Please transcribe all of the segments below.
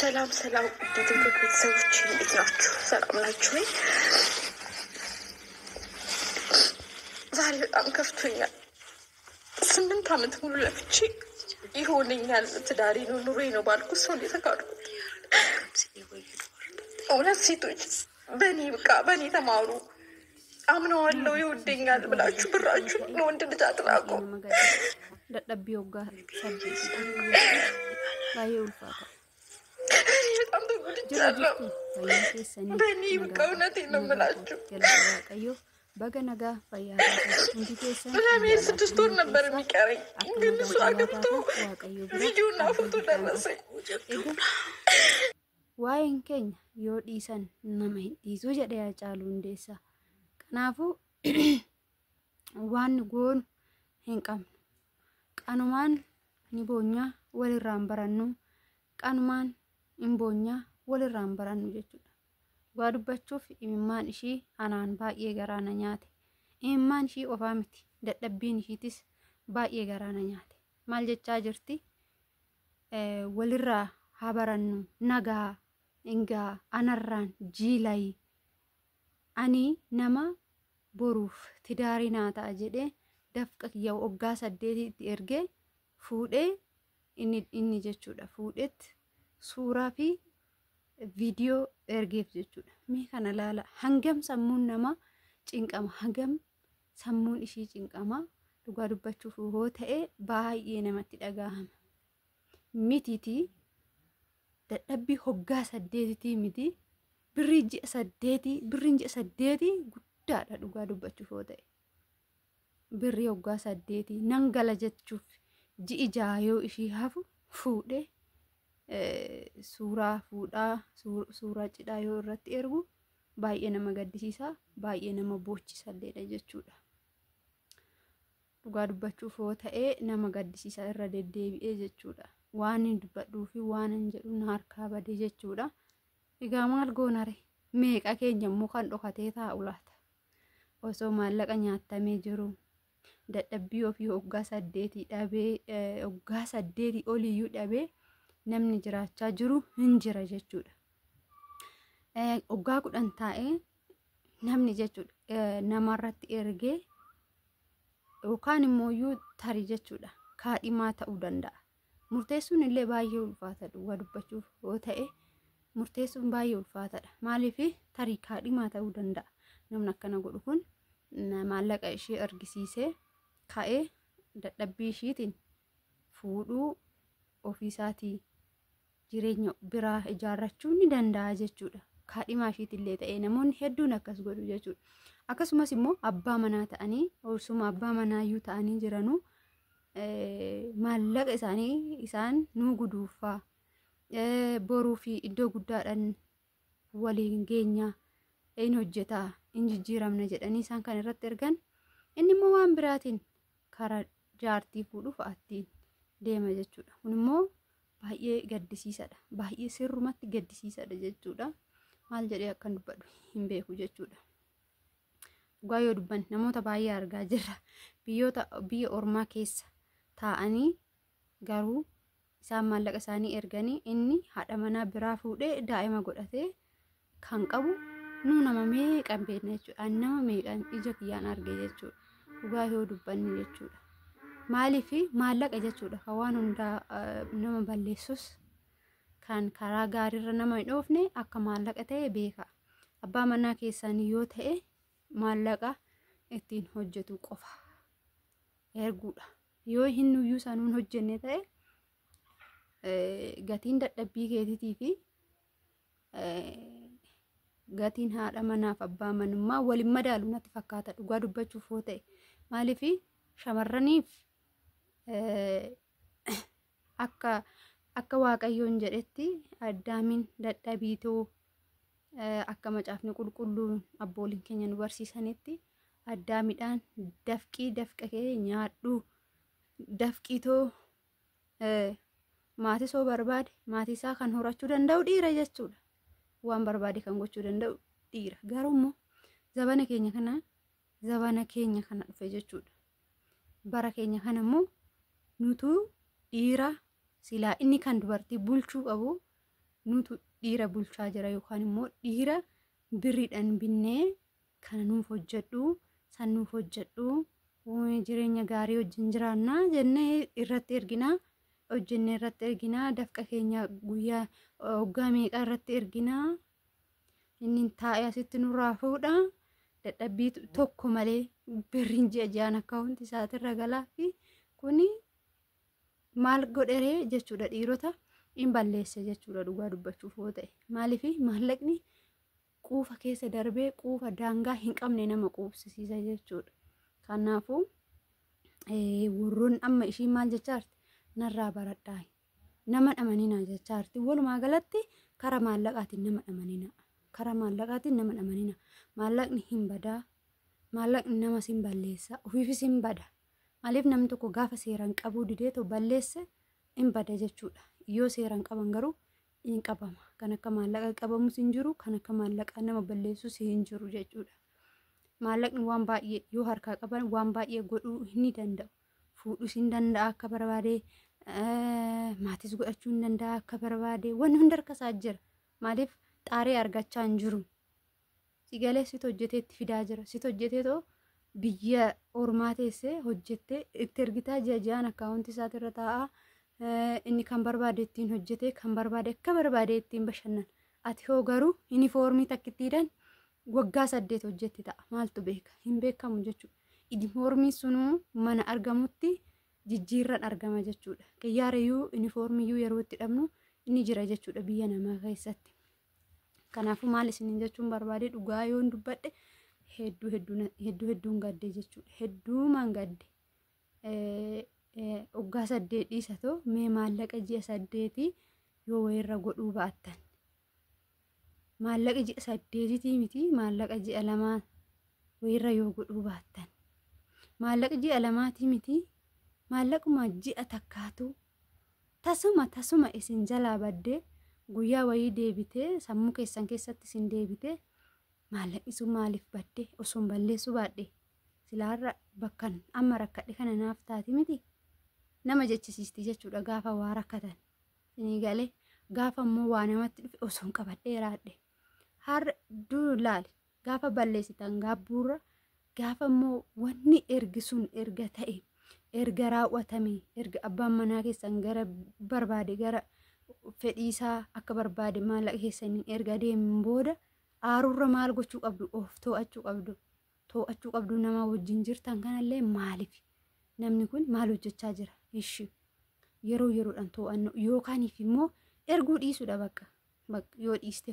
ሰላም የትግል ቤተሰቦች እንዴት ናችሁ? ሰላም ናችሁ ወይ? ዛሬ በጣም ከፍቶኛል። 8 ዓመት ሙሉ ለፍቼ ይሆነኛል ትዳሬ ነው ኑሮዬ ነው ባልኩ ሰው የተካድኩት። እውነት ሴቶች በእኔ በቃ በእኔ ተማሩ። አምነዋለሁ ይወደኛል ብላችሁ ብራችሁ ወንድ ልጅ አጥራቁ። በጣም ተጎድቻለሁ። በእኔ በቃ እውነቴን ነው የምላችሁ። በገነጋ ለመሄድ 6 ወር ነበር የሚቀረኝ፣ ግን እሱ አገብቶ ቪዲዮና ፎቶ ደረሰኝ። ዋይን ኬኛ yoo dhiisan nama hin dhiisuu jedhee Haacaaluu Hundeessaa. Kanaafuu waan goonu hin qabnu. Qanumaan ni boonyaa walirraan barannu, qanumaan hin boonyaa walirraan barannu jechuudha. Waa dubbachuuf imimmaan ishii anaan baay'ee garaana nyaate. Imimmaan ishii ofaa miti, dadhabbiin ishiitis baay'ee garaana nyaate. Maal jechaa jirti? Walirraa haa barannu nagaa Ingaa anarraan jiilay ani nama boruuf tidaarii naa ta'a jedhee dafqa kiyya waggaa 8 ergee fuudhee inni jechuudha. Fuudhetti suuraa fi viidiyoo ergeef jechuudha. Mee kana laala hangam sammuun nama cinqama, hangam sammuun ishii cinqama. Dhugaa dubbachuuf hoo ta'e baay'ee namatti dhagahama. Mitiitii dadhabbii hoggaa 8 miti birriin ji'a 8 guddaadha. Dhugaa dubbachuuf yoo ta'e birrii hoggaa 8 nan gala jechuuf ji'i jaayoo ishii hafu fuudhee suuraa cidhaa yoo irratti ergu baay'ee nama gaddisiisa, baay'ee nama boochisalleedha jechuudha. Dhugaa dubbachuuf yoo ta'e nama gaddisiisa irra deddeebi'ee jechuudha. Waan hin dubbadhuu fi waan hin jedhu na harkaa badee jechuudha. Egaa maal goonare meeqa keenya immoo kan dhokatee taa'u laata? Osoo maallaqa nyaatamee jiru dadhabbii ofii hoggaa 8 dhabee hoggaa 8 oliyyuu dhabee namni jiraachaa jiru hin jira jechuudha. Hoggaa 10 taa'ee namni jechuudha namarratti ergee yookaan immoo tarii jechuudha kaadhimaa ta'uu danda'a. Murteessuun illee baay'ee ulfaata. Dhugaa dubbachuuf yoo ta'e murteessuun baay'ee ulfaataadha. Maaliif tarii kaadhimaa ta'uu danda'a. Namni akkana godhu kun maallaqa ishee argisiisee ka'ee dadhabbii ishiitiin fuudhuu ofiisaatii jireenya biraa ijaarrachuu ni danda'a jechuudha. Kaadhimaa ishiitillee ta'ee namoonni hedduun akkas godhu jechuudha. Akkasumas immoo abbaa manaa ta'anii oolsuma abbaa manaayyuu ta'anii jiranuu maallaqa isaan nuu guduufaa boruu fi iddoo guddaadhaan waliin geenyaa in hojjetaa in jijjiiramna jedhanii isaan kan irratti ergan, inni immoo waan biraatiin karaa jaartii fuudhuuf attiin deema jechuudha. Kun immoo baay'ee gaddisiisadha, baay'ee sirrumatti gaddisiisadha jechuudha. Maal jedhee akkan dubbadhu hin beeku jechuudha. Dhugaa yoo dubban namoota baay'ee argaa jirra. Biyya ormaa keessa taa'anii garuu isaan maallaqa isaanii erganii inni haadha manaa biraa fuudhee daa'ima godhatee kan qabu nuu nama meeqan beekna jechuudha. Nama meeqan ija kiyyaan arge jechuudha. Dhugaa yoo dubbanni jechuudha. Maaliif maallaqa jechuudha kan waan hundaa nama balleessus kan karaa gaariirra nama hin dhoofne akka maallaqa ta'e beeka. Abbaa manaa keessanii yoo ta'e maallaqa ittiin hojjetu qofa erguudha. Yoo hin nuyyuu sanuun hojjenne ta'e gatiin dadhabbii keetiitii fi gatiin haadha manaaf abbaa manummaa waliin madaalu natti fakkaata. Dhugaa dubbachuuf yoo ta'e maaliif shamarraniif akka waaqayyoon jedhetti addaamiin dadhabiitoo akka macaafni qulqulluun abbooliin keenya nu barsiisanitti addaamidhaan dafqa kee nyaadhu dafqiitoo maatii soo barbaade maatii isaa kan horachuu danda'u dhiira jechuudha. Waan barbaade kan gochuu danda'u dhiira. Garuu immoo zabana keenya kana dhufe jechuudha. Bara keenya kana immoo nutu dhiira silaa inni kan dubartii bulchuu qabu nutu dhiira bulchaa jira yookaan immoo dhiira birriidhaan binnee kana nuuf hojjedhu san nuuf hojjedhu jireenya gaarii wajjin jiraannaa jennee irratti erginaa hojjennee irratti erginaa dafqa keenya guyyaa waggaa meeqaa irratti erginaa inni taa'ee asitti nurraa fuudha dadhabbii tokko malee birriin ji'a ji'aan akkaawunti isaatirra galaa fi kuni maal godheree jechuudha dhiirota in balleesse jechuudha dhugaa dubbachuuf yoo ta'e maaliif maallaqni quufa keessa darbee quufa daangaa hin qabne nama quubsisiisa jechuudha. Kanaafuu warroon amma ishii maal jechaarti narraa baradhaa nama dhamanina jechaarti walumaa galatti karaa maallaqaatiin nama dhamanina karaa maallaqaatiin nama dhamanina maallaqni hin badaa maallaqni nama sin balleessa ofiifis hin bada maaliif namni tokko gaafa seeraan qabuu didee to balleesse hin bada jechuudha yoo seeraan qaban garuu hin qabama kan akka maallaqa qabamus hin jiru kan akka maallaqa nama balleessus hin jiru jechuudha. Maallaqni waan baay'ee yoo harkaa qaban waan baay'ee godhuu ni danda'u fuudhus hin danda'a akka barbaade maatis godhachuu hin danda'a akka barbaade wanni hunda harkasaa jira maaliif xaaree argachaa hin jiru sigalee sit hojjetee itti fidaa jira sit hojjetee too biyya ormaa teessee hojjettee itti ergitaa ji'a ji'aan akkaawunti isaatirra taa'aa inni kan barbaade ittiin hojjetee kan barbaade akka barbaade ittiin bashannan ati hoo garuu yuunifoormii takkittiidhaan waggaa 8 hojjetti ta'a maaltu beeka hin beekamu jechuudha. Yuunifoormii sunuu mana argamutti jijjiirran argama jechuudha. Qiyyaarayyuu yuunifoormiyyuu yeroo itti dhabnu inni jira jechuudha biyya namaa keessatti. Kanaafuu maal isiniin jechuun barbaade dhugaa yoon dubbadhe hedduun gadde jechuudha. Hedduumaan gadde waggaa 8 dhiisatoo mee maallaqa ji'a 8 yoo wayirra godhuu baattan. Maallaqa ji'a 8 miti maallaqa ji'a 2 wayirra yoo godhuu baattan. Maallaqa ji'a 2 miti maallaquma ji'a takkaatu tasuma isin jalaa baddee guyyaa wayii deebitee sammuu keessan keessatti isin deebitee maallaqni sun maaliif baddee osoo balleessuu baadhee silaarra bakkan amma rakkadhe kana naaf taati miti nama jechisiisti jechuudha gaafa waa rakkatan isinii galee gaafa immoo waa namatti dhufe osoo qabadhee raadhe har'a laali gaafa balleessitan gaabbuurra gaafa immoo wanni ergi sun erga ta'e erga raawwatame erga abbaan manaa keessan gara barbaade gara fedhiisaa akka barbaade maallaqa keessaniin erga deemin booda aarurra maal gochuu qabdu of to'achuu qabdu nama wajjin jirtan kanallee maaliif namni kun maal hojjechaa jira ishi yeroo yeroodhaan to'annu yookaaniif immoo erguu dhiisuudha bakka yoo dhiiste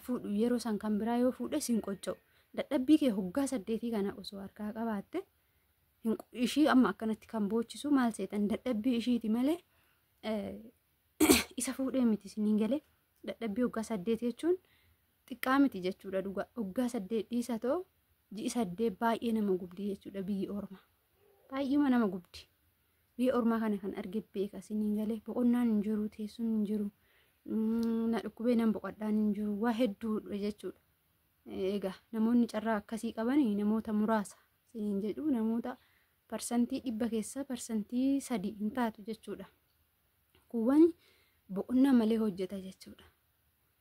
fuudhu yeroo san kan biraa yoo fuudhe sin qocca'u dadhabbii kee waggaa 8 kana osoo harkaa qabaatte ishii amma akkanatti kan boochisu maal seetan dadhabbii ishiiti malee isa fuudhee miti siniin galee dadhabbii waggaa 8 jechuun xiqqaa miti jechuudha dhugaa waggaa 8 dhiisatoo ji'i 8 baay'ee nama gubdi jechuudha biyyi ormaa baay'uma nama gubdi biyya ormaa kana kan arge beeka siniin galee boqonnaan hin jiru teessuun hin jiru na dhukkubee nan boqodhaan hin jiru waa hedduudha jechuudha. Egaa namoonni carraa akkasii qaban namoota muraasa siniin jedhu namoota parsantii 100 keessa parsantii 3 hin taatu jechuudha. Kuwwan boqonnaa malee hojjeta jechuudha.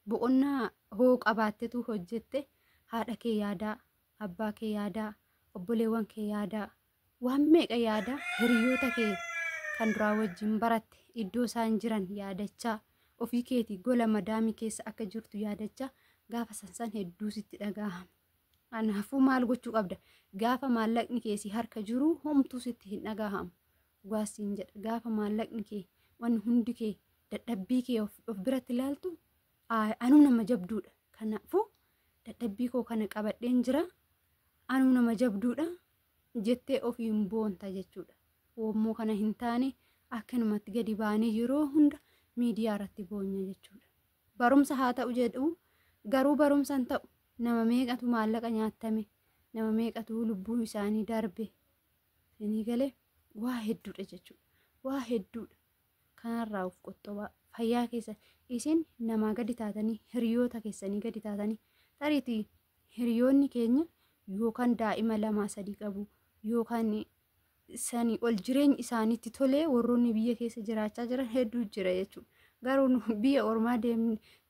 Boqonnaa hoo qabaattetu hojjette haadha kee yaadaa abbaa kee yaadaa obboleewwan kee yaadaa waan meeqa yaadaa hiriyoota kee kan duraa wajjin baratte iddoo isaan jiran yaadachaa ofii keetii gola madaamii keessa akka jirtu yaadachaa gaafa sansan hedduu sitti dhagahama. Kanaafuu maal gochuu qabda gaafa maallaqni keessi harka jiru homtuu sitti hin dhagahamu. Dhugaasiin jedha gaafa maallaqni kee wanni hundi kee dadhabbii kee of biratti ilaaltu anuu nama jabduudha. Kanaafuu dadhabbii koo kana qabadheen jira anuu nama jabduudha jettee ofiin boonta jechuudha. Wommoo kana hin taane akkanumatti gadi baanee yeroo hunda miidiyaa irratti boonya jechuudha. Barumsa haa ta'u jedhu garuu barumsa hin ta'u nama meeqatu maallaqa nyaatame nama meeqatu lubbuun isaanii darbe isinii galee waa hedduudha jechuudha. Waa hedduudha kanarraa of qottobaa fayyaa keessa isin namaa gadi taatanii hiriyoota keessanii gadi taatanii tariitii hiriyoonni keenya yookaan daa'ima 2-3 qabu yookaan sanii ol jireenya isaaniitti tolee warroonni biyya keessa jiraachaa jiran hedduu jira jechuudha. garuu biyya ormaa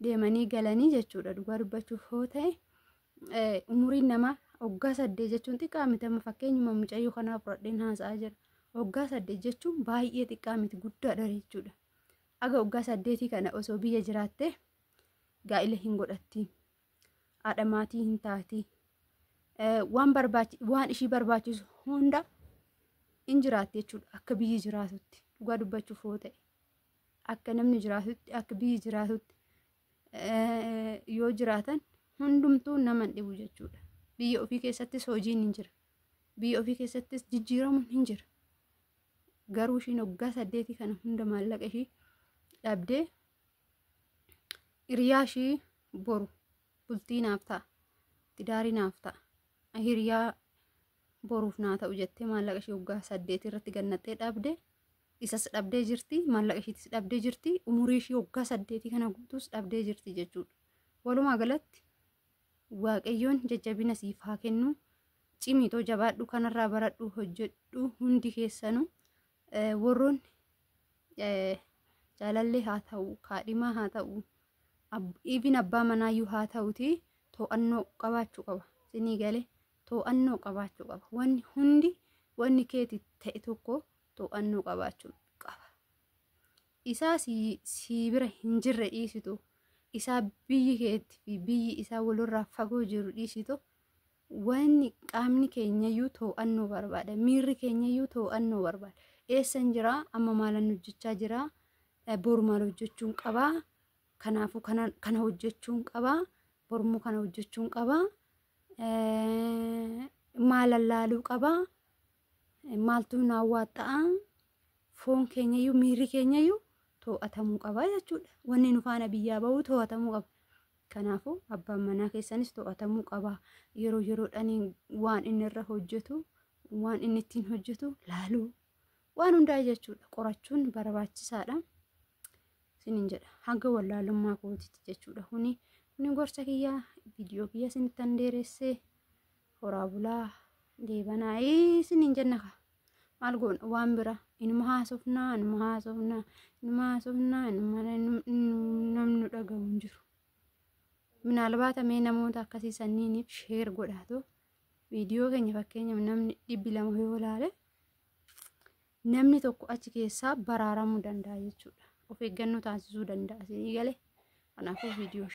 deemanii galanii jechuudha. Dhugaa dubbachuuf yoo ta'e umuriin namaa waggaa 8 jechuun xiqqaa miti. Amma fakkeenyuma mucayyoo kanaa fudhadheen haasa'aa jira. Waggaa 8 jechuun baay'ee xiqqaa miti, guddaadha jechuudha. Aga waggaa 8 kana osoo biyya jiraatte gaa'ila hin godhattiin, haadha maatii hin taatii, waan ishii barbaachisu hunda in jiraatti jechuudha. Akka biyyi jiraatutti dhugaa dubbachuuf yoo ta'e akka namni jiraatutti, akka biyyi jiraatutti yoo jiraatan hundumtuu nama dhibu jechuudha. Biyya ofii keessattis hojiin hin jira, biyya ofii keessattis jijjiiramuun hin jira. Garuu ishiin waggaa 8 kana hunda maallaqa ishii dhabdee hiriyaa ishii boru bultii naaf ta'a, tidaarii naaf ta'a, hiriyaa boruuf naa ta'u jettee maallaqa ishii waggaa 8 irratti gannattee dhabdee, isas dhabdee jirti, maallaqa ishiitis dhabdee jirti, umurii ishii waggaa 8 kana guutuus dhabdee jirti jechuudha. Walumaa galatti Waaqayyoon jajjabina siif haa kennu. Cimitoo jabaadhu, kanarraa baradhu, hojjedhu hundi keessanuu. Warroon jaalallee haa ta'u, kaadhimaa haa ta'u, ibin abbaa manaayyuu haa ta'uti to'annoo qabaachuu qaba. Sinii galee to'annoo qabaachuu qaba. Wanni hundi wanni keeti ta'e tokko to'annoo qabaachuu qaba. Isaa si bira hin jirre dhiisitu, isaa biyyi keetti fi biyyi isaa walirraa fagoo jiru dhiisitu. Wanni qaamni keenyayyuu to'annoo barbaada, miirri keenyayyuu to'annoo barbaada. Eessan jira, amma maalan hojjechaa jira, boru maal hojjechuun qabaa, kanaafuu kana hojjechuun qabaa, borummoo kana hojjechuun qabaa, maal laaluu qabaa, maaltu naawwaaxa'a, foon keenyayyuu miirri keenyayyuu to'atamuu qabaa jechuudha. Wanni nu faana biyyaa bahu to'atamuu qaba. Kanaafuu abbaan manaa keessanis to'atamuu qaba. Yeroo yeroodhaan waan inni irra hojjetu, waan inni ittiin hojjetu laaluu, waan hundaa jechuudha. Qorachuun barbaachisaadha. Sinin jedha hanga wallaalummaa kootitti jechuudha. Kuni gorsa kiyyaa, viidiyoo kiyya sinittan dheeressee horaa bulaa deebanaa sinin jenna. Maal goona waan bira inuma haasofnaa namni dhagahu hin jiru. Minaalbaata mee namoota akkasii sanniiniif sheer godhaatu viidiyoo keenya fakkeenyaaf namni 200 yoo ilaale namni tokko achi keessaa baraaramuu danda'a jechuudha. Of eeggannoo taasisuu danda'a. Sinii galee kanaafuu viidiyoo